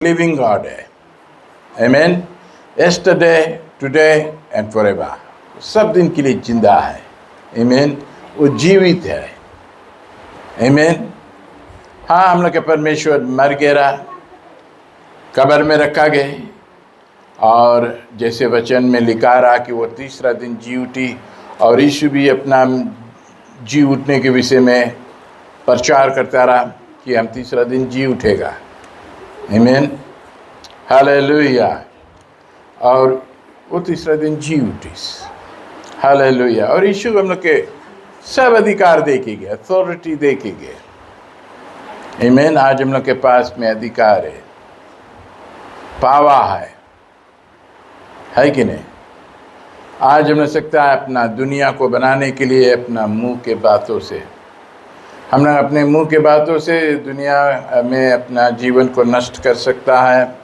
Living God है। आमीन। Yesterday, today and forever, सब दिन के लिए जिंदा है। आमीन। वो जीवित है। आमीन। हाँ, हम लोग के परमेश्वर मर गया, कब्र में रखा गया, और जैसे वचन में लिखा रहा कि वो तीसरा दिन जी उठी, और यीशु भी अपना जी उठने के विषय में प्रचार करता रहा कि हम तीसरा दिन जी उठेगा। आमीन। हालेलुया। और वो तीसरा दिन जी उठी। हालेलुया। और यीशु हम लोग के सब अधिकार दे के गया, अथॉरिटी दे के गया। आमीन। आज हम लोग के पास में अधिकार है, पावा है कि नहीं? आज हम सकता है अपना दुनिया को बनाने के लिए अपना मुंह के बातों से, हम लोग अपने मुंह के बातों से दुनिया में अपना जीवन को नष्ट कर सकता है,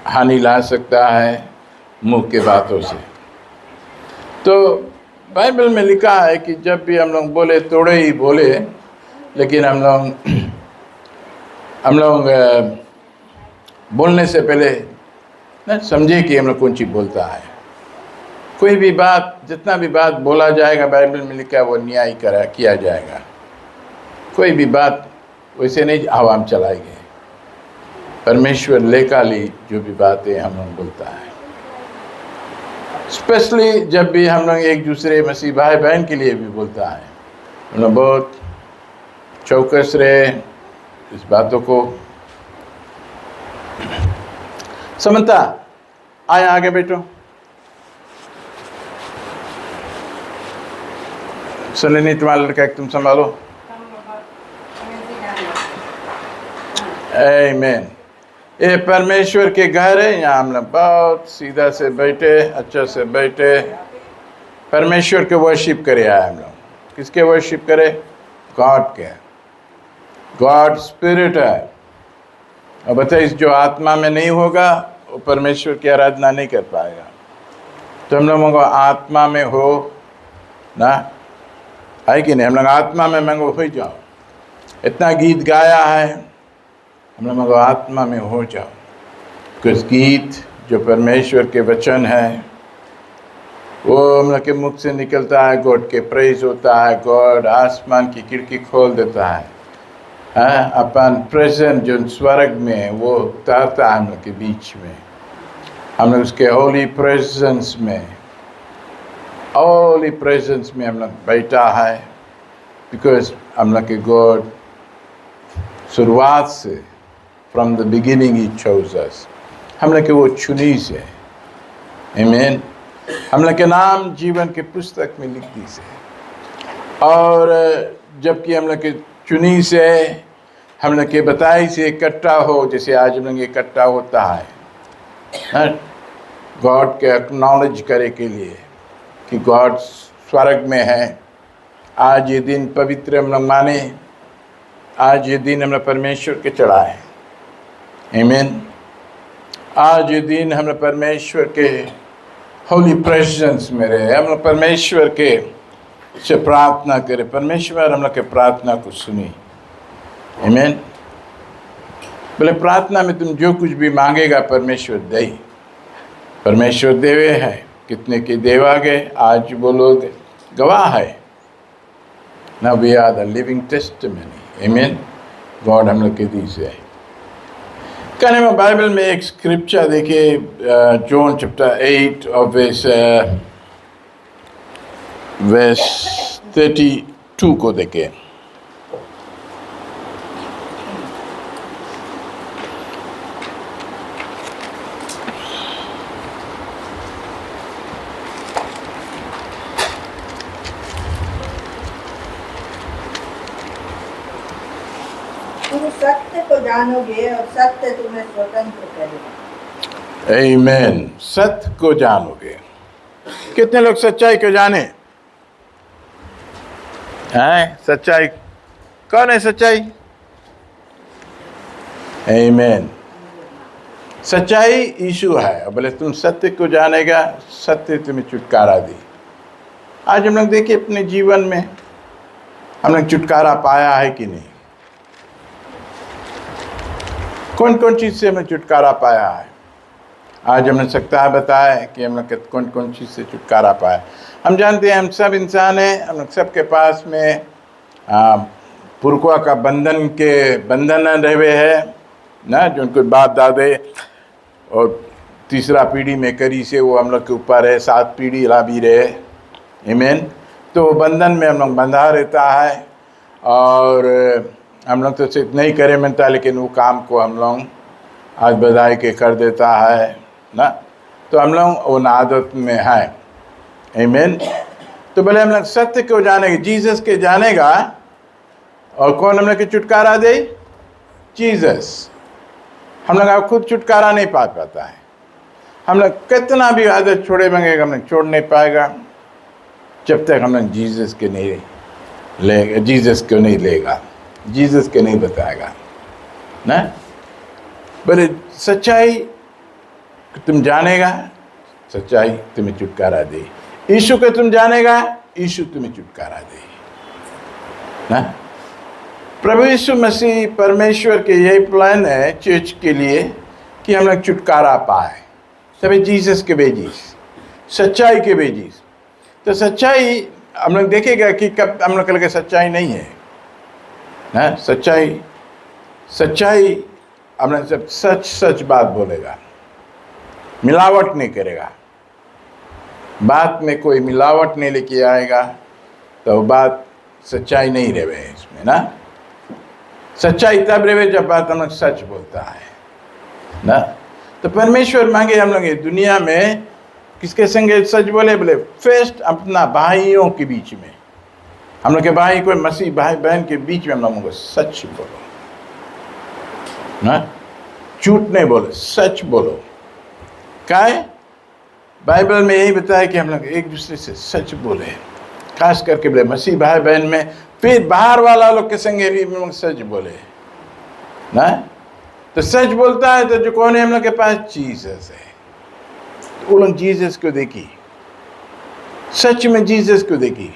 हानि ला सकता है मुंह के बातों से। तो बाइबल में लिखा है कि जब भी हम लोग बोले थोड़े ही बोले, लेकिन हम लोग बोलने से पहले न समझे कि हम लोग कौन चीज़ बोलता है। कोई भी बात, जितना भी बात बोला जाएगा, बाइबल में लिखा है वो न्याय किया जाएगा। कोई भी बात वैसे नहीं हवा में चलाएंगे। परमेश्वर लेखा ली जो भी बातें हम लोग बोलता है, स्पेशली जब भी हम लोग एक दूसरे मसीह भाई बहन के लिए भी बोलता है, हम लोग बहुत चौकस रहे इस बातों को। समझता आए आगे बैठो। सलिनी, तुम्हारा लड़का एक तुम संभालो। आमीन। ये परमेश्वर के घर है, यहाँ हम लोग बहुत सीधा से बैठे, अच्छा से बैठे, परमेश्वर के वर्शिप करे आए हम लोग। किसके वर्शिप करे? गॉड के। गॉड स्पिरिट है। अब बताइए, जो आत्मा में नहीं होगा वो परमेश्वर की आराधना नहीं कर पाएगा। तो हम लोगों को आत्मा में हो ना, है कि नहीं? हम लोग आत्मा में मंगो हो जाओ। इतना गीत गाया है, हम लोगों को आत्मा में हो जाओ। कुछ गीत जो परमेश्वर के वचन है वो हम लोग के मुख से निकलता है, गॉड के प्रेज होता है। गॉड आसमान की खिड़की खोल देता है, अपन प्रेजेंट जो स्वर्ग में वो उतारता है हम लोग के बीच में। हम लोग उसके होली प्रेजेंस में हम लोग बैठा है, बिकॉज हम लोग के गॉड शुरुआत से फ्रॉम द बिगिनिंग ही चोज अस। हम लोग के वो चुनी से। आमीन। हम लोग के नाम जीवन के पुस्तक में लिख दी से, और जबकि हम लोग के चुनी से, हम लोग के बताई से इकट्ठा हो, जैसे आज हम लोग इकट्ठा होता है गॉड के एक्नॉलेज करे के लिए कि गॉड स्वर्ग में है। आज ये दिन पवित्र हम लोग माने, आज ये दिन हम लोग परमेश्वर के चढ़ाए। आमीन। आज ये दिन हम लोग परमेश्वर के होली प्रेजेंस में रहे, हम लोग परमेश्वर के से प्रार्थना करें। परमेश्वर हम लोग के प्रार्थना को सुनी। आमीन। बोले प्रार्थना में तुम जो कुछ भी मांगेगा परमेश्वर दे। परमेश्वर देवे है, कितने के देवा गए, आज वो लोग गवाह है ना। We are the living testimony. आमीन। गॉड हम लोग के दी से कहने में बाइबल में एक स्क्रिप्चर देखिए, जॉन चैप्टर 8 और वर्स 32 को देखे। सत्य को जानोगे और सत्य तुम्हें स्वतंत्र करेगा। आमीन। सत्य को जानोगे। कितने लोग सच्चाई को जाने हैं? सच्चाई कौन है? सच्चाई। आमीन। सच्चाई यीशु है। बोले तुम सत्य को जानेगा, सत्य तुम्हें छुटकारा दी। आज हम लोग देखिए अपने जीवन में हम लोग छुटकारा पाया है कि नहीं? कौन कौन चीज़ से हमें छुटकारा पाया है। आज हमने सकता है बताया कि हम लोग कौन कौन चीज़ से छुटकारा पाया। हम जानते हैं हम सब इंसान हैं, हम लोग सबके पास में पुरखा का बंधन रहे हुए है ना, जो उनको बाप दादे और तीसरा पीढ़ी में करी से वो हम लोग के ऊपर है, 7 पीढ़ी ला भी रहे। आमीन। तो वो बंधन में हम लोग बंधा रहता है और हम लोग तो सिर्फ नहीं करे मनता, लेकिन वो काम को हम लोग आज बधाई के कर देता है ना। तो हम लोग उन आदत में हैं। आमीन। तो भले हम लोग सत्य को जानेंगे, जीसस के जानेगा, और कौन हम लोग के छुटकारा दे? जीसस। हम लोग आप खुद छुटकारा नहीं पा पाता है। हम लोग कितना भी आदत छोड़े मंगेगा, हम लोग छोड़ नहीं पाएगा जब तक हम लोग जीसस के नहीं लेगा, जीसस को नहीं लेगा, जीसस के नहीं बताएगा ना। बोले सच्चाई तुम जानेगा, सच्चाई तुम्हें छुटकारा दे। यीशु को तुम जानेगा, यीशु तुम्हें छुटकारा दे ना। प्रभु यीशु मसीह परमेश्वर के यही प्लान है चर्च के लिए कि हम लोग छुटकारा पाए, तभी जीसस के बेजीस, सच्चाई के बेजीस। तो सच्चाई हम लोग देखेगा कि कब हम लोग लगे सच्चाई नहीं है ना। सच्चाई हम लोग सब सच बात बोलेगा, मिलावट नहीं करेगा, बात में कोई मिलावट नहीं लेके आएगा, तो बात सच्चाई नहीं रहे इसमें ना। सच्चाई तब रहे जब बात हम लोग सच बोलता है ना। तो परमेश्वर मांगे हम लोग ये दुनिया में किसके संगे सच बोले? बोले फर्स्ट अपना भाइयों के बीच में, हम लोग के भाई कोई मसीह भाई बहन के बीच में हम लोगों को सच बोलो ना, झूठ नहीं बोलो, सच बोलो। क्या है बाइबल में यही बताया कि हम लोग एक दूसरे से सच बोले, खास करके बोले मसीह भाई बहन में, फिर बाहर वाला लोग के संगे भी हम लोग सच बोले ना। तो सच बोलता है तो जो कौन है हम लोग के पास? जीसस है। तो वो लोग जीसस को देखी, सच में जीसस को देखी।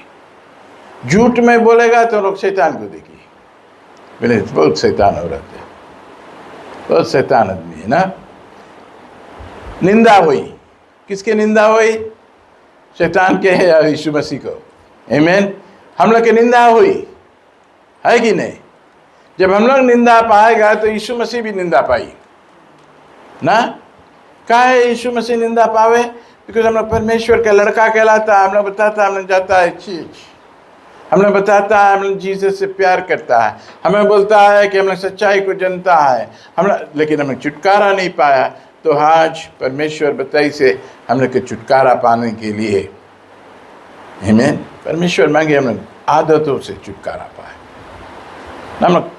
झूठ में बोलेगा तो लोग शैतान को देखी, बोले बहुत शैतान औरत है, बहुत शैतान आदमी है ना। निंदा हुई, किसके निंदा हुई? शैतान के है या यीशु मसीह को? आमीन। हम लोग की निंदा हुई है कि नहीं? जब हम लोग निंदा पाएगा तो यीशु मसीह भी निंदा पाई ना। क्या है यीशु मसीह निंदा पावे? बिकॉज हम लोग परमेश्वर का लड़का कहलाता है। हम लोग बताता, हम लोग जाता है चीज, हम लोग बताता है हम लोग जीसस से प्यार करता है, हमें बोलता है कि हम लोग सच्चाई को जानता है, हम लोग, लेकिन हमने छुटकारा नहीं पाया। तो आज परमेश्वर बताई से हम लोग के छुटकारा पाने के लिए आमीन, परमेश्वर मांगे हम लोग आदतों से छुटकारा पाए। हम लोग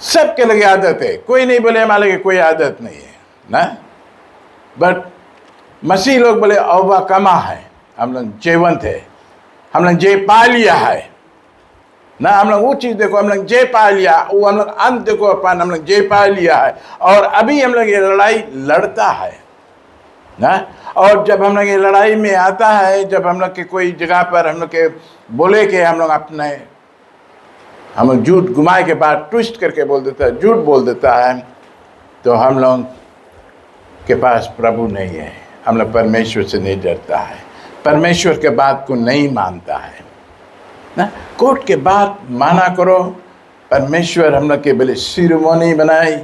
सबके लगे आदत है, कोई नहीं बोले हमारे लगे कोई आदत नहीं है ना। बट मसीह लोग बोले अव्वा कमा है, हम लोग जीवंत है, हम लोग जे पा लिया है ना। हम लोग वो चीज़ देखो, हम लोग जे पा लिया, वो हम लोग अंत देखो अपन, हम लोग जे पा लिया है। और अभी हम लोग ये लड़ाई लड़ता है ना। और जब हम लोग ये लड़ाई में आता है, जब हम लोग के कोई जगह पर हम लोग के बोले कि हम लोग अपने हम लोग झूठ घुमाए के बाद ट्विस्ट करके बोल देता है, झूठ बोल देता है, तो हम लोग के पास प्रभु नहीं है। हम लोग परमेश्वर से नहीं डरता है, परमेश्वर के बात को नहीं मानता है ना। कोर्ट के बात माना करो। परमेश्वर हम लोग के बोले शिरोमणि बनाई,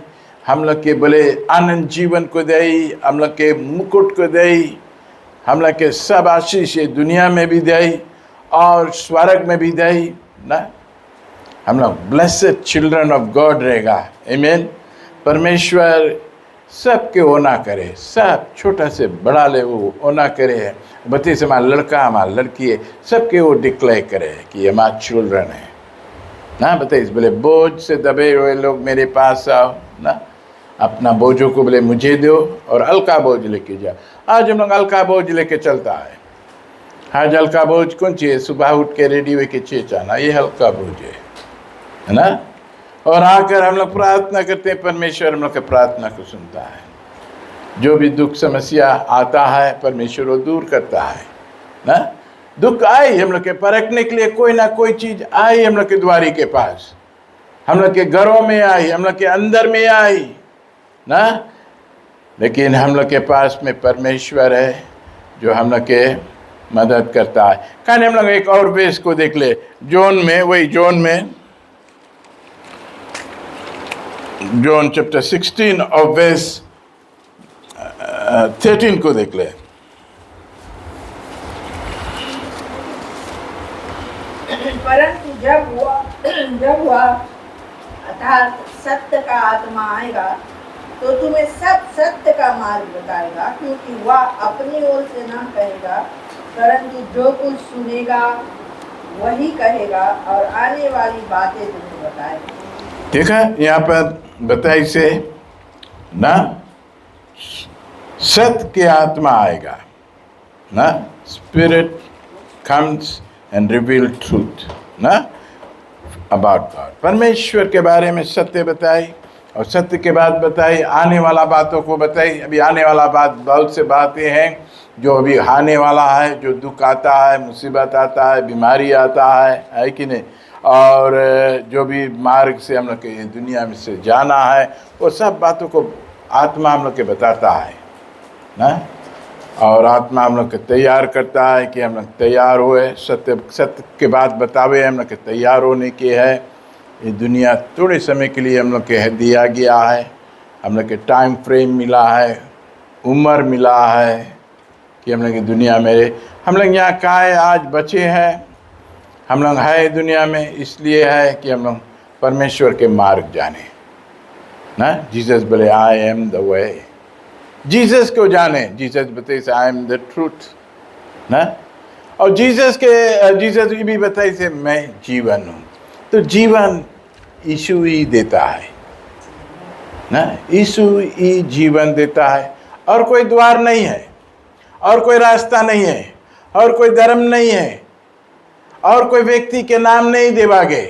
हम लोग के बोले आनंद जीवन को दे, हम लोग के मुकुट को दे, हम लोग के सब आशीष ये दुनिया में भी दे और स्वर्ग में भी दे ना। हम लोग ब्लेसेड चिल्ड्रन ऑफ गॉड रहेगा। आमीन। परमेश्वर सबके होना करे, सब छोटा से बड़ा ले वो होना करे। बच्चे से हमारा लड़का हमारा लड़की है, सबके वो डिक्लेयर करे कि हमारा चिल्ड्रन है ना। बताइए बोले बोझ से दबे हुए लोग मेरे पास आओ ना, अपना बोझों को बोले मुझे दो और हल्का बोझ लेके जाओ। आज हम लोग हल्का बोझ लेके चलता है। आज हल्का बोझ कौन चाहिए? सुबह उठ के रेडी हुए के चेच आना, ये हल्का बोझ है ना। और आकर हम लोग प्रार्थना करते हैं, परमेश्वर हम लोग के प्रार्थना को सुनता है। जो भी दुख समस्या आता है परमेश्वर वो दूर करता है ना। दुख आई हम लोग के परखने के लिए, कोई ना कोई चीज़ आई हम लोग के द्वारी के पास, हम लोग के घरों में आई, हम लोग के अंदर में आई ना, लेकिन हम लोग के पास में परमेश्वर है जो हम लोग के मदद करता है। कहानी हम लोग एक और वेस को देख ले, जॉन में, वही जॉन में, जॉन चैप्टर 16 और वर्स 13 को देख ले। परंतु जब वह अर्थात सत्य का आत्मा आएगा तो तुम्हें सब सत्य का मार्ग बताएगा, क्योंकि वह अपनी ओर से न कहेगा, परंतु जो कुछ सुनेगा वही कहेगा और आने वाली बातें तुम्हें बताएगा। देखा यहाँ पर बताई से ना, सत्य के आत्मा आएगा ना, spirit comes and reveal truth ना अबाउट गॉड। परमेश्वर के बारे में सत्य बताई और सत्य के बाद बताई आने वाला बातों को बताई। अभी आने वाला बात, बहुत से बातें हैं जो अभी आने वाला है, जो दुख आता है, मुसीबत आता है, बीमारी आता है कि नहीं, और जो भी मार्ग से हम लोग के दुनिया में से जाना है, वो सब बातों को आत्मा हम लोग के बताता है ना, और आत्मा हम लोग के तैयार करता है कि हम लोग तैयार हुए। सत्य के बाद बतावे हम लोग के तैयार होने के है। ये दुनिया थोड़े समय के लिए हम लोग के दिया गया है, हम लोग के टाइम फ्रेम मिला है, उम्र मिला है कि हम लोग की दुनिया में, हम लोग यहाँ का है, आज बचे हैं, हम लोग है दुनिया में इसलिए है कि हम लोग परमेश्वर के मार्ग जाने ना। जीसस बोले I am the way, Jesus को जाने। जीसस बताइए आई एम द ट्रूथ ना, और जीसस भी बताइए से मैं जीवन हूँ। तो जीवन यीशु ही देता है ना, यीशु ही जीवन देता है, और कोई द्वार नहीं है, और कोई रास्ता नहीं है, और कोई धर्म नहीं है, और कोई व्यक्ति के नाम नहीं देवागे।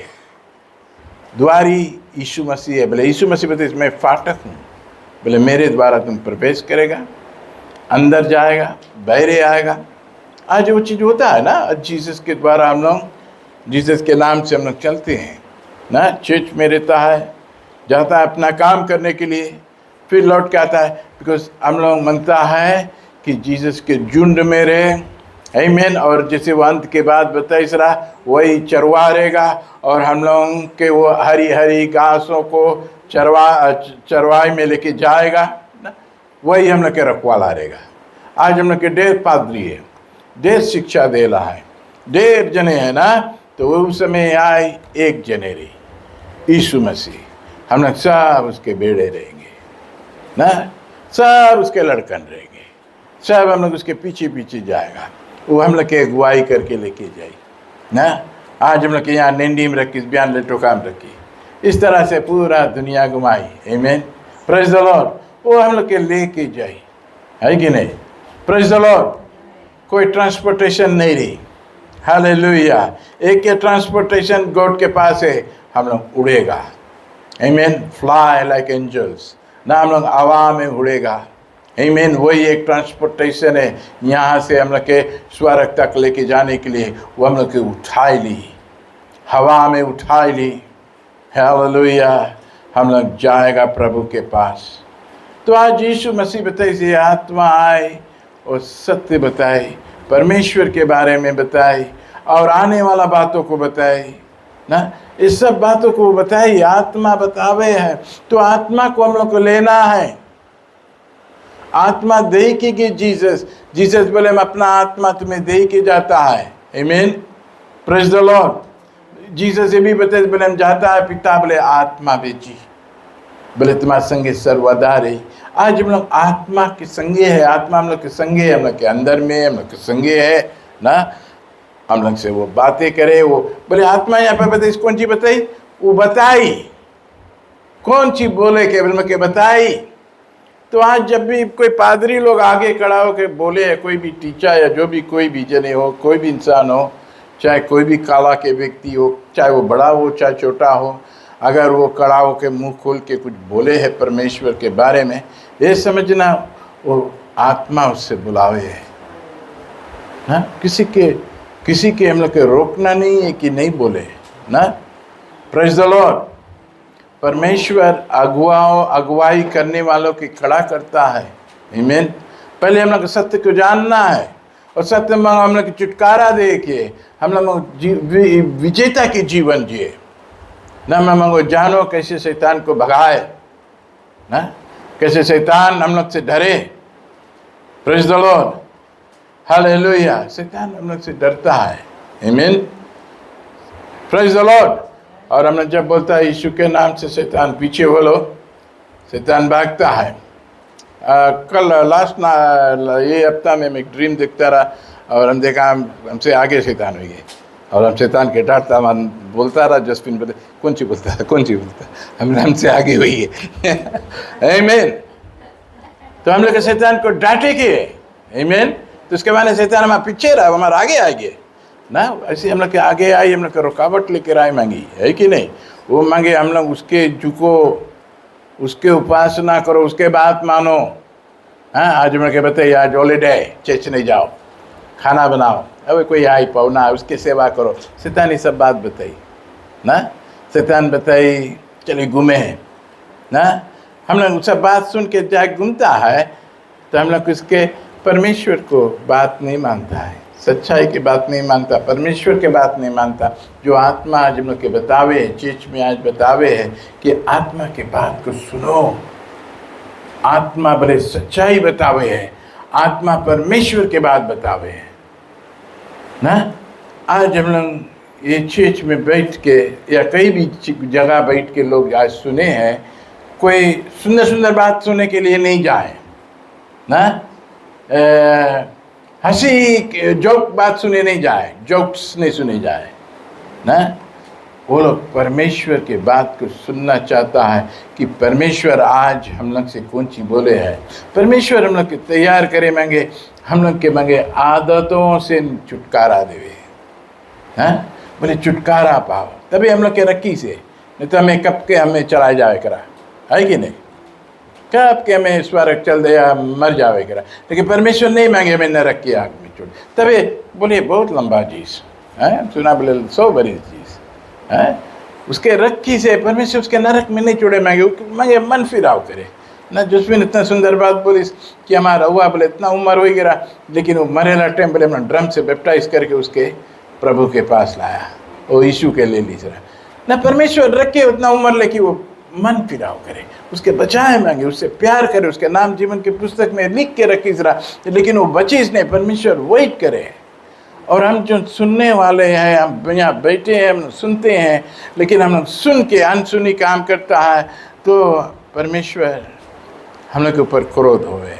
द्वारी यीशु मसीह है। बोले यीशु मसीह बताइए मैं फाटक हूँ, बोले मेरे द्वारा तुम प्रवेश करेगा, अंदर जाएगा, बहरे आएगा। आज वो चीज़ होता है ना, जीसस के द्वारा हम लोग, जीसस के नाम से हम लोग चलते हैं ना। चर्च में रहता है, जाता है अपना काम करने के लिए, फिर लौट के आता है, बिकॉज हम लोग मानता है कि जीसस के झुंड में रहे, आमीन। और जैसे वो अंत के बाद बताइए रहा, वही चरवा रहेगा, और हम लोगों के वो हरी हरी घासों को चरवाई में लेके जाएगा ना, वही हम लोग के रखवाला रहेगा। आज हम लोग के ढेर पादरी है, ढेर शिक्षा दे रहा है, ढेर जने है ना, तो वो उस समय आए एक जने रही यीशु मसीह, हम लोग सब उसके बेड़े रहेंगे ना, सब उसके लड़कन रहेंगे, सब हम लोग उसके पीछे पीछे जाएगा, वो हम लोग के अगुवाई करके लेके जाए ना। आज हम लोग के यहाँ नेंडी में रखी, बयान लेटो काम रखी, इस तरह से पूरा दुनिया घुमाई, आमीन, प्रेज द लॉर्ड। वो हम लोग के लेके जाए, है कि नहीं, प्रेज द लॉर्ड। कोई ट्रांसपोर्टेशन नहीं रही, हालेलुया। एक ये ट्रांसपोर्टेशन गॉड के पास है, हम लोग उड़ेगा, आमीन, फ्लाई लाइक एंजल्स ना, हम लोग हवा में उड़ेगा, आमीन। वही एक ट्रांसपोर्टेशन है, यहाँ से हम लोग के स्वर्ग तक लेके जाने के लिए वो हम लोग के उठाई ली, हवा में उठाई ली, हालेलुया। हम लोग जाएगा प्रभु के पास। तो आज यीशु मसीह बताए से आत्मा आए और सत्य बताए, परमेश्वर के बारे में बताए, और आने वाला बातों को बताए ना, इस सब बातों को बताए, आत्मा बतावे है। तो आत्मा को हम लोग को लेना है, आत्मा दे के जीसस बोले मैं अपना आत्मा तुम्हें दे के जाता है, आमीन, प्रेज द लॉर्ड। जीसस ये भी बताए बोले हम जाता है पिता बोले आत्मा बेची, बोले तुम्हारे संगे सर्वदा रही। आज हम लोग आत्मा के संगे है, आत्मा हम लोग के संगे है, हम लोग के अंदर में, हम लोग के संगे है ना, हम लोग से वो बातें करे। वो बोले आत्मा यहाँ पे बताई, कौन चीज बताई, वो बताई, कौन चीज बोले के बोले के बताई। तो आज जब भी कोई पादरी लोग आगे खड़ा हो के बोले, है कोई भी टीचर या जो भी कोई भी जने हो, कोई भी इंसान हो, चाहे कोई भी काला के व्यक्ति हो, चाहे वो बड़ा हो चाहे छोटा हो, अगर वो खड़ा हो के मुँह खोल के कुछ बोले है परमेश्वर के बारे में, ये समझना वो आत्मा उससे बुलावे है ना। किसी के हम लोग के रोकना नहीं है कि नहीं बोले ना, प्रेज द लॉर्ड। परमेश्वर अगुवाई करने वालों की खड़ा करता है। आमीन। पहले हम लोग को सत्य को जानना है और सत्य में हम लोग छुटकारा दे के हम लोग विजेता की जीवन जिए ना। हम लोग जानो कैसे शैतान को भगाए ना, कैसे शैतान हम लोग से डरे। Praise the Lord, hallelujah. शैतान हम लोग से डरता है। आमीन, प्रेज़ द लॉर्ड। और हमने जब बोलता है यीशु के नाम से शैतान पीछे बोलो, शैतान भागता है। कल ये हफ्ता में मैं एक ड्रीम देखता रहा और हम देखा हमसे आगे शैतान हो गए और हम शैतान के डांटता बोलता रहा। जसपिन बोलते कौन सी बोलता हमसे आगे हुई है। आमीन। तो हम लोग शैतान को डांटे के, आमीन। तो उसके बाद शैतान हमारे पीछे रहा, हमारे आगे आएंगे ना। ऐसे हम लोग के आगे आई, हम लोग का रुकावट लेकर आए मांगी है कि नहीं। वो मांगे हम लोग उसके झुको, उसके उपासना करो, उसके बात मानो। हाँ, आज हम लोग बताइए आज हॉलीडे, चर्च नहीं जाओ, खाना बनाओ, अब कोई आई पौना उसकी सेवा करो। शैतान ये सब बात बताई ना। शैतान बताई चलिए घूमे हैं ना। हम लोग सब बात सुन के जहाँ घूमता है तो हम लोग उसके परमेश्वर को बात नहीं मानता है, सच्चाई की बात नहीं मानता, परमेश्वर के बात नहीं मानता। जो आत्मा आज हम लोग के बतावे, चीज में आज बतावे है कि आत्मा के बात को सुनो। आत्मा बड़े सच्चाई बतावे है, आत्मा परमेश्वर के बात बतावे है ना। आज हम लोग ये चीज में बैठ के या कई भी जगह बैठ के लोग आज सुने हैं, कोई सुंदर सुंदर बात सुनने के लिए नहीं जाए ना। हंसी जोक बात सुने नहीं जाए, जोक्स नहीं सुने जाए ना। वो लोग परमेश्वर के बात को सुनना चाहता है कि परमेश्वर आज हम लोग से कौन सी बोले है। परमेश्वर हम लोग के तैयार करे मांगे, हम लोग के मांगे आदतों से छुटकारा देवे। हाँ, बोले छुटकारा पाओ तभी हम लोग के रक्की से, नहीं तो हमें कब के हमें चला जाए करा है कि नहीं। कब के हमें स्वर्ग चल दे या मर जावे करा। लेकिन परमेश्वर नहीं मांगे हमें नरक की आग में छोड़, तभी बोले बहुत लंबा चीज़ है सुना, बोले 100 बड़ी चीज़ है। उसके रक्की से परमेश्वर उसके नरक में नहीं छोड़े मांगे मन फिराव करे ना। जिसमें इतना सुंदर बात बोली कि हमारा हुआ बोले इतना उम्र हो गया, लेकिन वो मरेला टाइम बोले हमने ड्रम से बैप्टाइज करके उसके प्रभु के पास लाया, वो यीशु के ले ली जरा ना। परमेश्वर रखे उतना उम्र लेके वो मन फिराव करे, उसके बचाए मांगे, उससे प्यार करे, उसके नाम जीवन की पुस्तक में लिख के रखी जरा, लेकिन वो बचीज नहीं। परमेश्वर वेट करे। और हम जो सुनने वाले हैं, हम यहाँ बैठे हैं, हम सुनते हैं, लेकिन हम लोग सुन के अनसुनी काम करता है तो परमेश्वर हम लोग के ऊपर क्रोध हुए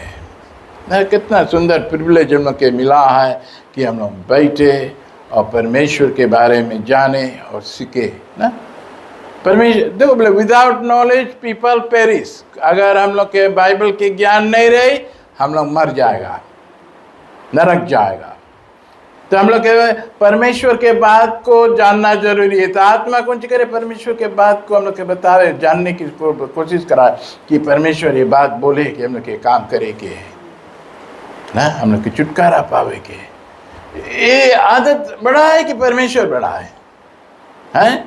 ना। कितना सुंदर प्रिविलेज हम लोग के मिला है कि हम लोग बैठे और परमेश्वर के बारे में जाने और सीखे ना। परमेश्वर देखो बोले विदाउट नॉलेज पीपल पेरिश। अगर हम लोग के बाइबल के ज्ञान नहीं रही, हम लोग मर जाएगा, नरक जाएगा। तो हम लोग के परमेश्वर के बात को जानना जरूरी है। तो आत्मा कौन सी करे, परमेश्वर के बात को हम लोग के बतावे, जानने की कोशिश कराए कि परमेश्वर ये बात बोले कि हम लोग के काम करे के ना, हम लोग के छुटकारा पावे के। ये आदत बड़ा है कि परमेश्वर बड़ा है?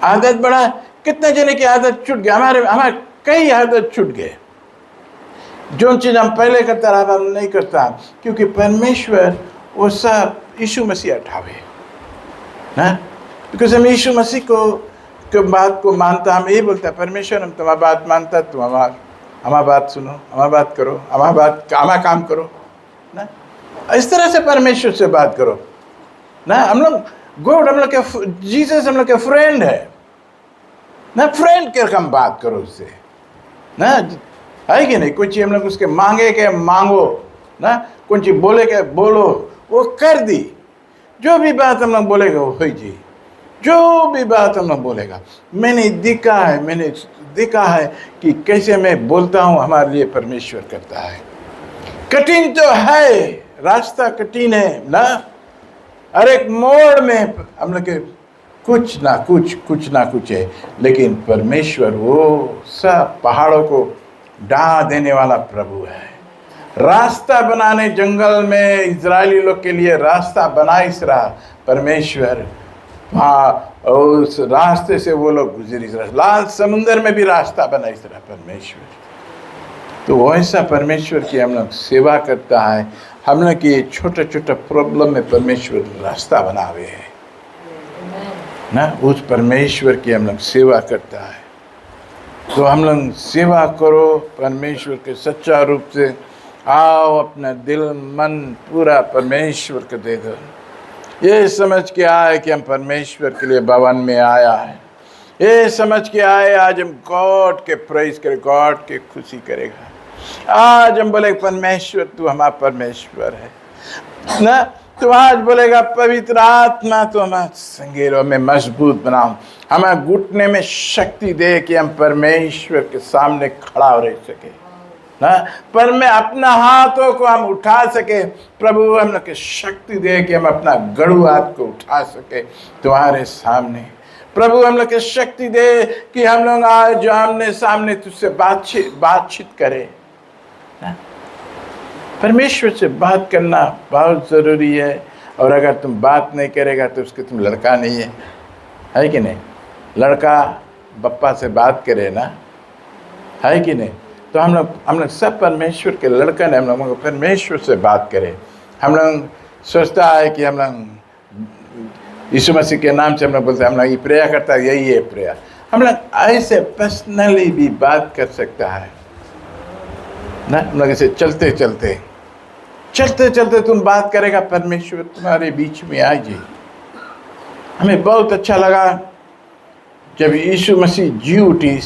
आदत बड़ा। कितने जने की आदत छूट गया, हमारे कई आदत छूट गए। जो चीज़ हम पहले करता रहा हम नहीं करता, क्योंकि परमेश्वर वो सब यीशु मसीह उठावे ना। बिकॉज हम यीशु मसीह को बात को मानता, हम ये बोलता है परमेश्वर हम तुम्हारी बात मानता, तुम हमारी बात सुनो, हमारी बात करो, हमारा काम करो ना। इस तरह से परमेश्वर से बात करो ना। हम लोग गॉड, हम लोग के जीसस हम लोग के फ्रेंड है ना। फ्रेंड के हम बात करो उससे ना, है कि नहीं। कुछ चीज़ हम लोग उसके मांगे के मांगो ना, कुछ चीज़ बोले के बोलो, वो कर दी। जो भी बात हम लोग बोलेगा वो हो जी, जो भी बात हम लोग बोलेगा। मैंने देखा है कि कैसे मैं बोलता हूँ, हमारे लिए परमेश्वर करता है। कठिन तो है, रास्ता कठिन है ना। हर एक मोड़ में हम लोग के कुछ ना कुछ है, लेकिन परमेश्वर वो सब पहाड़ों को ढा देने वाला प्रभु है। रास्ता बनाने जंगल में इजरायली लोग के लिए रास्ता बनाइस रहा परमेश्वर। वहाँ उस रास्ते से वो लोग गुजरी, लाल समुंदर में भी रास्ता बना इस तरह परमेश्वर। तो वैसा परमेश्वर की हम लोग सेवा करता है, हम लोग की छोटा छोटा प्रॉब्लम में परमेश्वर रास्ता बनावे है ना, उस परमेश्वर की हम लोग सेवा करता है। तो हम लोग सेवा करो परमेश्वर के सच्चा रूप से, आओ अपना दिल मन पूरा परमेश्वर को दे दो, ये समझ के आए कि हम परमेश्वर के लिए भवन में आया है, ये समझ के आए आज हम गॉड के प्रेज करें, गॉड के खुशी करेगा। आज हम बोले परमेश्वर तू हमारा परमेश्वर है ना, तो आज बोलेगा पवित्र आत्मा तो हमारे संगेरों में मजबूत बनाओ, हमें घुटने में शक्ति दे कि हम परमेश्वर के सामने खड़ा रह सके ना, पर मैं अपना हाथों को हम उठा सके, प्रभु हम लोग के शक्ति दे कि हम अपना गड़ू हाथ को उठा सके तुम्हारे सामने। प्रभु हम लोग के शक्ति दे कि हम लोग आज जो आमने सामने तुझसे बातचीत करें। परमेश्वर से बात करना बहुत ज़रूरी है, और अगर तुम बात नहीं करेगा तो उसके तुम लड़का नहीं है कि नहीं? लड़का बप्पा से बात करे ना, है कि नहीं? तो हम लोग सब परमेश्वर के लड़का ने, हम लोग परमेश्वर से बात करें। हम लोग सोचता है कि हम लोग यीशु मसीह के नाम से हम लोग बोलते हैं, हम लोग ये प्रेयर करता है, यही है प्रेयर। हम लोग ऐसे पर्सनली भी बात कर सकता है ना, हम लोग ऐसे चलते चलते तुम बात करेगा, परमेश्वर तुम्हारे बीच में आ जाए। हमें बहुत अच्छा लगा जब यीशु मसीह जी उठी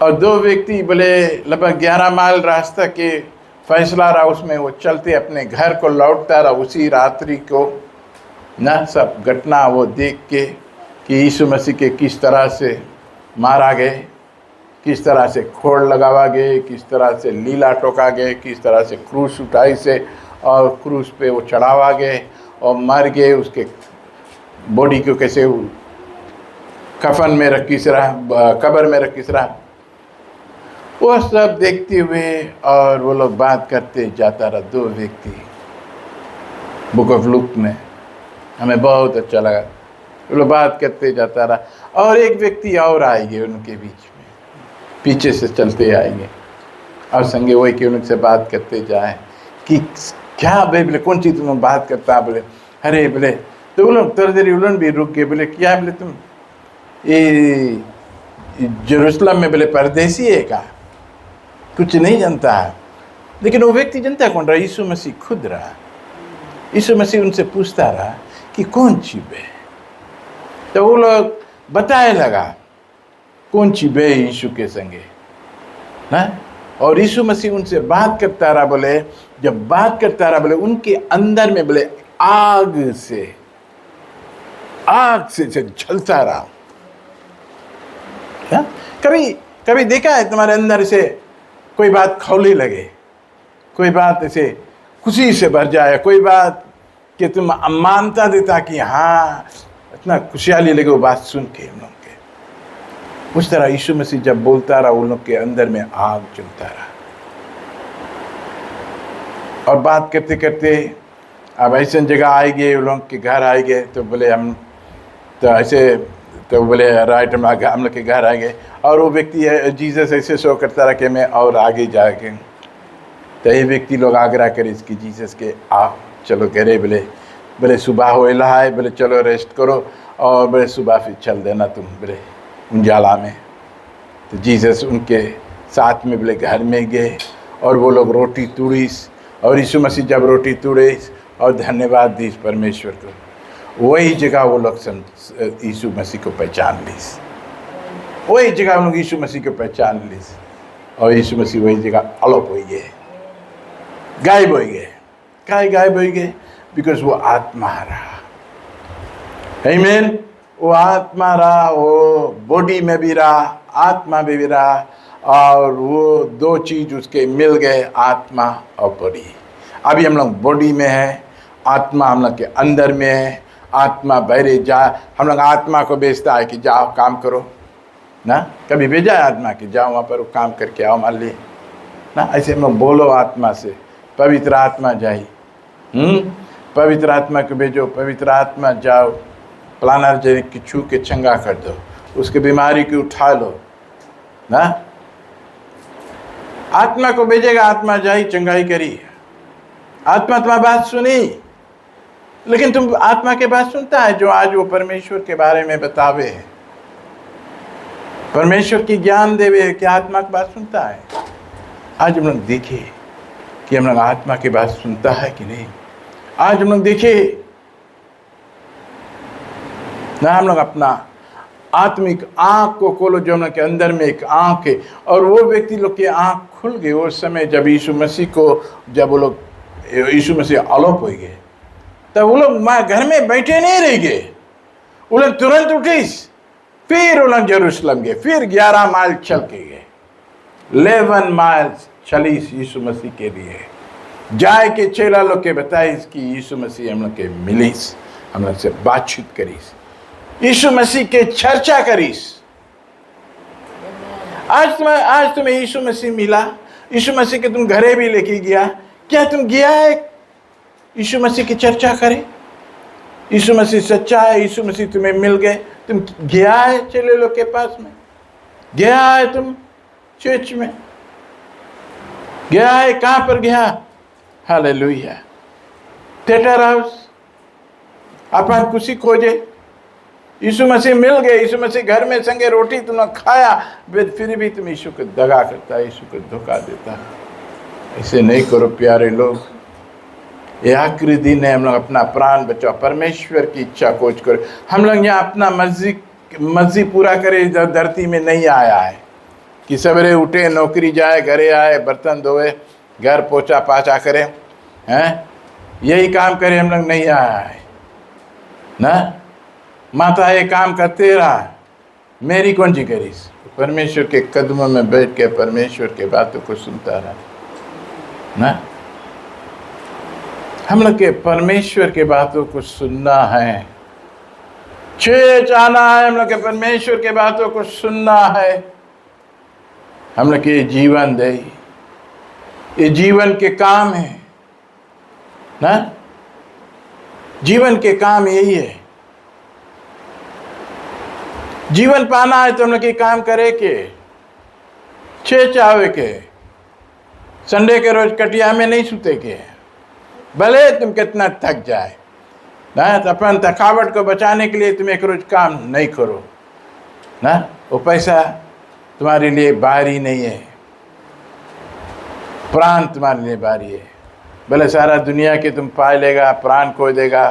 और दो व्यक्ति बोले लगभग 11 माइल रास्ता के फैसला रहा, उसमें वो चलते अपने घर को लौटता रहा उसी रात्रि को ना, सब घटना वो देख के कि यीशु मसीह के किस तरह से मारा गए, किस तरह से खोड़ लगावा गए, किस तरह से लीला ठोका गए, किस तरह से क्रूस उठाई से और क्रूस पे वो चढ़ावा गए और मर गए, उसके बॉडी को कैसे कफन में रखी से रहा, कब्र में रखी से रहा, वो सब देखते हुए और वो लोग बात करते जाता रहा। दो व्यक्ति बुक ऑफ लूक में, हमें बहुत अच्छा लगा, वो लोग बात करते जाता रहा। और एक व्यक्ति और आएंगे उनके बीच में, पीछे से चलते आएंगे और संगे वही कि उनसे बात करते जाए कि क्या भाई, बोले कौन चीज़ तुम बात करता, बोले अरे बोले, तो वो लोग थोड़ी देर उलन भी रुक गए, बोले क्या, बोले तुम ये जेरूसलम में बोले परदेसी है का, कुछ नहीं जानता है। लेकिन वो व्यक्ति जनता कौन रहा? यीशु मसीह खुद रहा। यीशु मसीह उनसे पूछता रहा कि कौन चीज़ है, तो वो लोग बताए लगा कौन चीज़ है यीशु के संगे ना। और यीशु मसीह उनसे बात करता रहा, बोले जब बात करता रहा, बोले उनके अंदर में बोले आग से जलता रहा। कभी देखा है तुम्हारे अंदर से कोई बात खौली लगे, कोई बात ऐसे खुशी से भर जाए, कोई बात कि तुम मानता देता कि हाँ इतना खुशहाली लगे वो बात सुन के हम लोग के। उस तरह यीशु मसीह जब बोलता रहा, उन लोग के अंदर में आग जलता रहा। और बात करते करते अब ऐसे जगह आएंगे, उन लोग के घर आएंगे, तो बोले हम तो ऐसे, तो बोले राइट हम लोग के घर आएंगे। और वो व्यक्ति जीसस ऐसे शो करता रहा कि मैं और आगे जाएंगे। तो ये व्यक्ति लोग आग्रह करे इसकी जीसस के आओ चलो कह रहे, बोले सुबह हो रहा है, बोले चलो रेस्ट करो, और बोले सुबह फिर चल देना तुम बोले उजाला में। तो जीसस उनके साथ में बोले घर में गए और वो लोग रोटी तोड़ी, और यीशु मसीह जब रोटी तोड़े और धन्यवाद दी परमेश्वर को, वही जगह वो लोग यीशु मसीह को पहचान ली। वही जगह उन लोग यीशु मसीह को पहचान ली, और यीशु मसीह वही जगह अलग हो गए, गायब हो गए। काय गायब हो गए? बिकॉज वो आत्मा रहा। आमीन। वो आत्मा रहा, वो बॉडी में भी रहा, आत्मा में भी रहा, और वो दो चीज उसके मिल गए, आत्मा और बॉडी। अभी हम लोग बॉडी में है, आत्मा हम लोग के अंदर में है। आत्मा बहरे जा, हम लोग आत्मा को भेजता है कि जाओ काम करो ना, कभी भेजा है आत्मा कि जाओ वहाँ पर काम करके आओ मान लिए ना। ऐसे हम लोग बोलो आत्मा से, पवित्र आत्मा जाए, पवित्र आत्मा को भेजो, पवित्र आत्मा जाओ फलाना जन की छू के चंगा कर दो, उसके बीमारी की उठा लो ना। आत्मा को भेजेगा, आत्मा जाई चंगाई करी। आत्मा तुम्हारी बात सुनी, लेकिन तुम आत्मा के बात सुनता है जो आज वो परमेश्वर के बारे में बतावे, परमेश्वर की ज्ञान देवे, क्या आत्मा की बात सुनता है? आज हम लोग देखे कि हम लोग आत्मा की बात सुनता है कि नहीं। आज हम लोग देखे ना, हम लोग अपना आत्मिक आंख को खोलो, जो हम लोग के अंदर में एक आंख है। और वो व्यक्ति लोग की आंख खुल गई उस समय जब यीशु मसीह को, जब वो लोग यीशु मसीह आलोप हो गए, तब वो लोग घर में बैठे नहीं रह गए, वो लोग तुरंत उठे, फिर वो लोग यरूशलेम गए, फिर 11 माइल चल के गए, 11 माइल चली यीशु मसीह के लिए। जाए के चेला लोग के बताइस कि यीशु मसीह हम लोग के मिलीस, हम लोग से बातचीत करीस, यीशु मसीह के चर्चा करीस। आज तुम्हें यीशु मसीह मिला, यीशु मसीह के तुम घरे भी लेके गया, क्या तुम गया है यीशु मसीह की चर्चा करे? यीशु मसीह सच्चा है, यीशु मसीह तुम्हें मिल गए, तुम गया है चेले लोग के पास में? गया है तुम चर्च में? गया है? कहां पर गया? हालेलुया। थिएटर हाउस अपन खुशी खोजे, यीशु मसीह मिल गए, यीशु मसीह घर में संगे रोटी तुमने खाया, फिर भी तुम यीशु को दगा करता है, यीशु को धोखा देता है। ऐसे नहीं करो प्यारे लोग। ये आखिरी दिन है, हम लोग अपना प्राण बचाओ, परमेश्वर की इच्छा खोज करो। हम लोग यहाँ अपना मर्जी पूरा करें, धरती में नहीं आया है कि सवेरे उठे, नौकरी जाए, घरे आए, बर्तन धोए, घर पोछा पाछा करे, हैं यही काम करे। हम लोग नहीं आया है ना। माता ये काम करते रहा, मेरी कौन सी करीस? परमेश्वर के कदमों में बैठ के परमेश्वर के बातों को सुनता रहा ना। हम लोग के परमेश्वर के बातों को सुनना है, आना है, हम लोग के परमेश्वर के बातों को सुनना है। हम लोग के जीवन दे, ये जीवन के काम है ना, जीवन के काम यही है। जीवन पाना है तो हम लोग के काम करे के, चावे के, संडे के रोज कटिया में नहीं सुते के, भले तुम कितना थक जाए ना, तो अपन थकावट को बचाने के लिए तुम एक रोज काम नहीं करो ना। वो पैसा तुम्हारे लिए भारी नहीं है, प्राण तुम्हारे लिए भारी है। भले सारा दुनिया के तुम पा लेगा, प्राण खो देगा,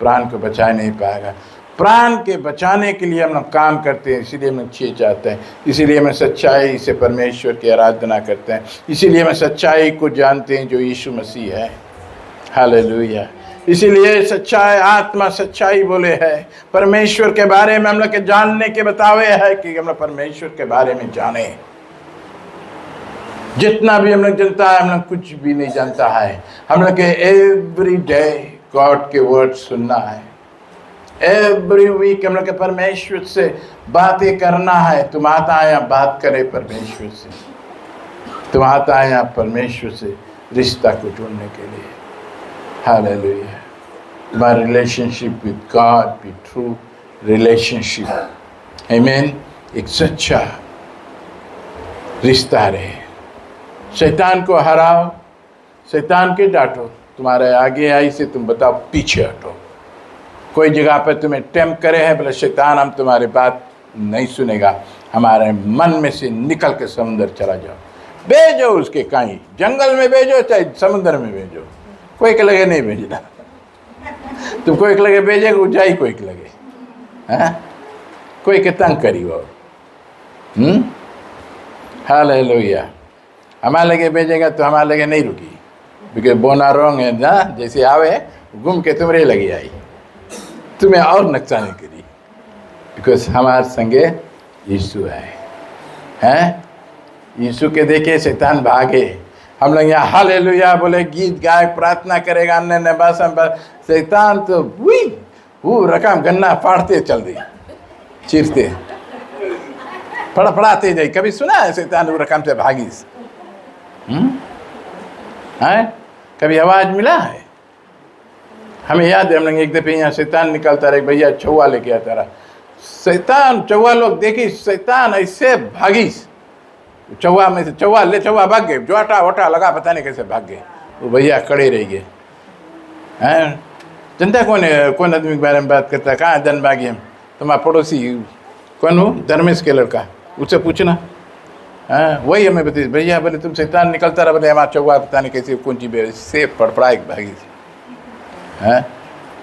प्राण को बचा नहीं पाएगा। प्राण के बचाने के लिए हम लोग काम करते हैं, इसीलिए हम लोग छे चाहते हैं, इसीलिए हम सच्चाई से परमेश्वर की आराधना करते हैं, इसीलिए हम सच्चाई को जानते हैं जो यीशु मसीह है। हालेलुया। इसीलिए सच्चाई, आत्मा सच्चाई बोले है। परमेश्वर के बारे में हम लोग के जानने के बतावे है कि हम लोग परमेश्वर के बारे में जाने। जितना भी हम लोग जानता है, हम लोग कुछ भी नहीं जानता है। हम लोग के एवरी डे गॉड के वर्ड सुनना है, एवरी वीक हम लोग के परमेश्वर से बातें करना है। तुम आता है यहाँ बात करे परमेश्वर से, तुम आता है यहाँ परमेश्वर से रिश्ता को जोड़ने के लिए। Hallelujah. My relationship with God be true relationship. Amen. एक सच्चा रिश्ता रहे। शैतान को हराओ, शैतान के डांटो, तुम्हारे आगे आई से तुम बताओ पीछे हटो। कोई जगह पर तुम्हें टेम्प करे है, बोले शैतान हम तुम्हारी बात नहीं सुनेगा, हमारे मन में से निकल के समुद्र चला जाओ। भेजो उसके कहीं, जंगल में भेजो चाहे समुद्र में भेजो, कोई के लगे नहीं भेजना। तुम कोई के लगे भेजेगा ऊंचाई, कोई के लगे हैं, कोई के तंग करी वो। हालेलुया। हमारे लगे भेजेगा तो हमारे लगे नहीं रुकी, क्योंकि बोना रोंग है ना, जैसे आवे घूम के तुम्हारे लगी आई, तुम्हें और नुकसान करी, बिकॉज हमारे संगे यीशु है। हैं यीशु के देखे शैतान भागे। हम लोग यहाँ हालेलुया बोले, गीत गाए, प्रार्थना करेगा, अन्य भाषा में, शैतान तो वो रकम गन्ना फाड़ते चल दी, चीरते फड़फड़ाते जाए। कभी सुना है शैतान वो रकम से भागी? है कभी आवाज मिला है? हमें याद है, हम लोग एक दफ़े यहाँ शैतान निकलता रहे, भैया चौवा लेके आता रहा। शैतान चौवा लोग देखी, शैतान ऐसे भागी, चौवा में से चौवा भाग गए, जोटा वोटा लगा, पता नहीं कैसे भाग गए। वो भैया खड़े रह गए। हैं, जनता कौन आदमी के बारे में बात करता है? कहाँ धन भागी? हम तुम्हारा पड़ोसी कौन हो? धर्मेश के लड़का, उससे पूछना। हाँ, वही हमें बताइए, भैया बोले तुम शैतान निकलता रहा, बोले हमारा चौवा पता नहीं कैसे कौन चीज से पड़पड़ाए भागी। हैं,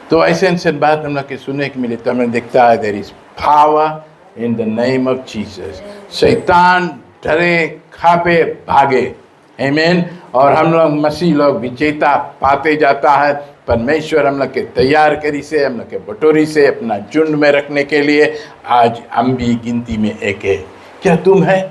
तो ऐसे बात हम लोग के सुनने की मिली। तो हमें दिखता है there is power in the name of Jesus. शैतान डरे खापे भागे, आमीन। और हम लोग मसीह लोग विजेता पाते जाता है। परमेश्वर हम लोग के तैयार करी से, हम लोग के बटोरी से अपना झुंड में रखने के लिए। आज हम भी गिनती में एक है। क्या तुम है?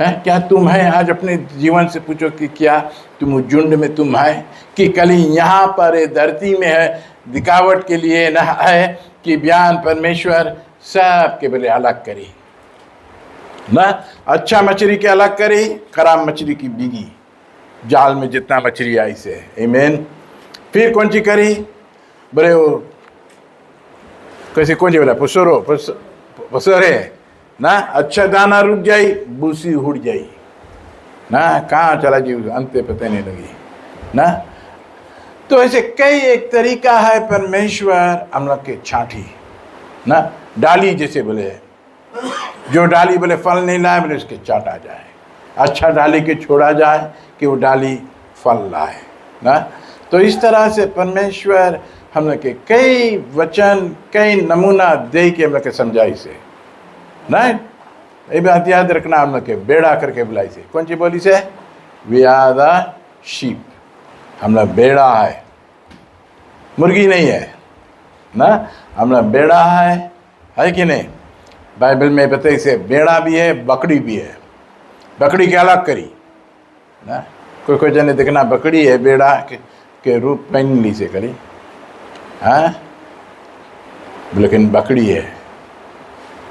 क्या तुम है? आज अपने जीवन से पूछो कि क्या तुम झुंड में तुम है, कि कल यहाँ पर धरती में है दिखावट के लिए न है, कि बयान परमेश्वर सब के बले अलग करी ना। अच्छा मछली के अलग करी, खराब मछली की बिगी जाल में जितना मछली आई से, आमीन। फिर कौन सी करी? बोले वो कैसे कौन सी बोला? पसोरे ना। अच्छा दाना रुक जाई, बूसी उड़ जाई ना, कहाँ चला जी, अंत पता नहीं लगी ना। तो ऐसे कई एक तरीका है परमेश्वर हम लोग के छांटी ना। डाली जैसे बोले, जो डाली बोले फल नहीं लाए, बोले उसके चाट आ जाए। अच्छा डाली के छोड़ा जाए कि वो डाली फल लाए ना। तो इस तरह से परमेश्वर हम लोग के कई वचन, कई नमूना दे के हम लोग के समझाई से ना। ये बात याद रखना, हम लोग के बेड़ा करके बुलाई से। कौन सी बोली से? We are the sheep. हम लोग बेड़ा है, मुर्गी नहीं है ना। हम लोग बेड़ा है कि नहीं? बाइबल में बताइए से बेड़ा भी है, बकरी भी है। बकरी के अलग करी ना। कोई जने देखना बकरी है, बेड़ा के रूप पहन ली से करी, हाँ, लेकिन बकरी है।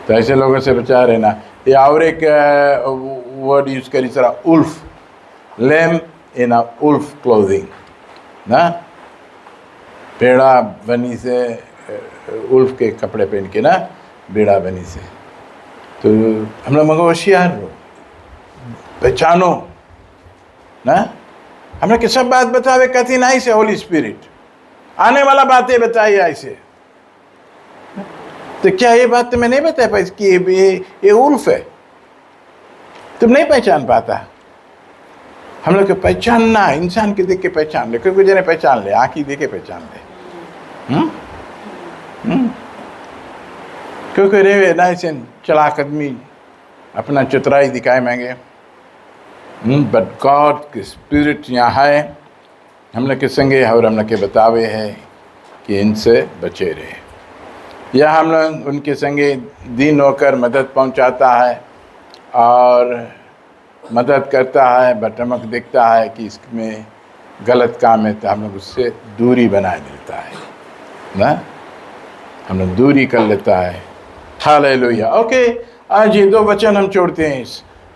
तो ऐसे लोगों से बचा रहना। ये और एक वर्ड यूज करी सरा, उल्फ, लैम इन अ उल्फ क्लोथिंग ना। बेड़ा बनी से, उल्फ के कपड़े पहन के ना, बेड़ा बनी से। तो हम लोग मगर होशियार हो, पहचानो ना। हम लोग के सब बात बतावे कठिनाई से, होली स्पिरिट आने वाला बातें बताइए ऐसे। तो क्या ये बात तुम्हें नहीं बता पाई कि ये उल्फ है? तुम नहीं पहचान पाता। हम लोग को पहचानना, इंसान के देख के पहचान ले। कोई जने पहचान ले, आँखी देख के पहचान ले। क्योंकि रेवे ना ऐसे चलाक आदमी अपना चतुराई दिखाए मांगे। बट गॉड के स्पिरिट यहाँ है हम लोग के संगे, और हम लोग के बतावे है कि इनसे बचे रहे। या हम लोग उनके संगे दीन होकर मदद पहुंचाता है और मदद करता है, बट हमको देखता है कि इसमें गलत काम है, तो हम लोग उससे दूरी बना देता है ना। हम लोग दूरी कर लेता है। हालेलुया। ओके, आज ये 2 वचन हम छोड़ते हैं।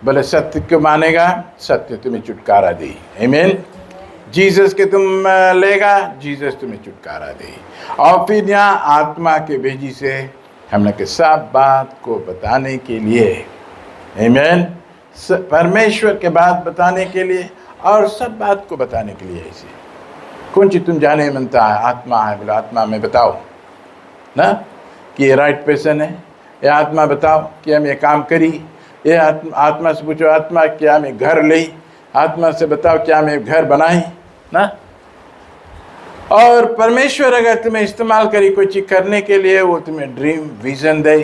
बोले सत्य को मानेगा, सत्य तुम्हें छुटकारा दे, आमीन। जीसस के तुम लेगा, जीसस तुम्हें छुटकारा दे। और फिर यहाँ आत्मा के भेजी से हम लोग के सब बात को बताने के लिए, आमीन, परमेश्वर के बात बताने के लिए और सब बात को बताने के लिए। ऐसे कौन चीज़ तुम जाने मनता है? आत्मा है, बोले आत्मा में बताओ ना कि ये राइट पर्सन है। ये आत्मा बताओ कि हम ये काम करी। ये आत्मा से पूछो, आत्मा क्या हमें घर ले? आत्मा से बताओ क्या हमें घर बनाई ना। और परमेश्वर अगर तुम्हें इस्तेमाल करी कोई चीज़ करने के लिए, वो तुम्हें ड्रीम विज़न दे,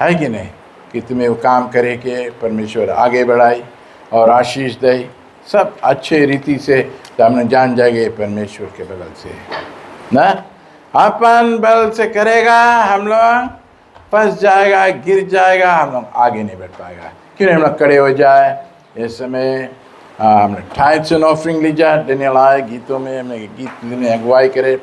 है कि नहीं, कि तुम्हें वो काम करे कि परमेश्वर आगे बढ़ाई और आशीष दे सब अच्छे रीति से, तो हमने जान जाएंगे परमेश्वर के बल से ना। अपन बल से करेगा, हम लोग फंस जाएगा, गिर जाएगा, हम लोग आगे नहीं बढ़ पाएगा। क्यों हम लोग खड़े हो जाए। इस समय हमने टाइट्स एंड ऑफरिंग ली जाए, डेनियल आए गीतों में, हमने गीत अगुवाई करे।